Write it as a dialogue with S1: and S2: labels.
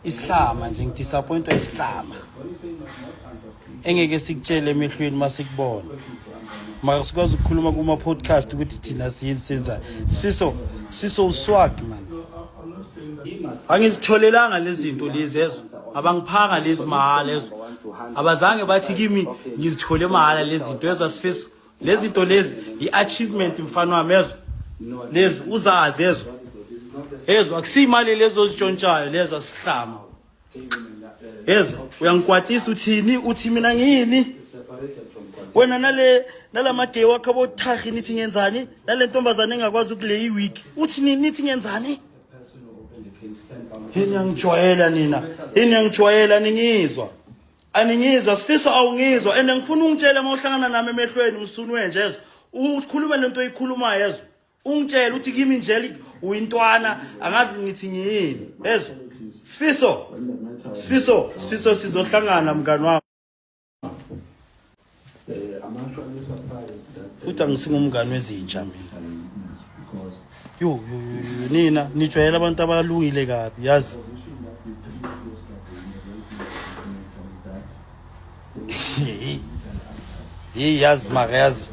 S1: isihlama nje ngidisappointwa isihlama engeke sikutshele emehlweni masikubona mara sikwazi ukukhuluma kuma podcast ukuthi thina siyenza siso uswag man angizitholelanga lezi zinto lezi ezo abangiphanga lezi mahala ezo abazange bathi kimi ngizithole mahala lezi zinto ezo asifiso lezi zinto lezi iachievement mfana wami lezo uzazi ezo akusimali lezo zitshontshayo lezo asihlama ezo uyangikwatisa uthi mina ngini wena nalamadey wakho abothahi nithi ngenzani nale ntombazane engakwazi ukule week uthi nithi ngenzani yini yangijwayela ningizwa aningizwa sifisa awungizwa and ngifuna ungitshele mawuhlangana nami emehlweni ngisunwe nje ezo ukhuluma lento oyikhulumayo ezo ungitshela uthi kimi nje uyintwana angazi ngithi ngiyini ezo sifiso sizohlangana mngani wami futhi angisingumngani wezintsha mina yo nina nijwayela abantu abalungile kabi yazi yazi maka yazi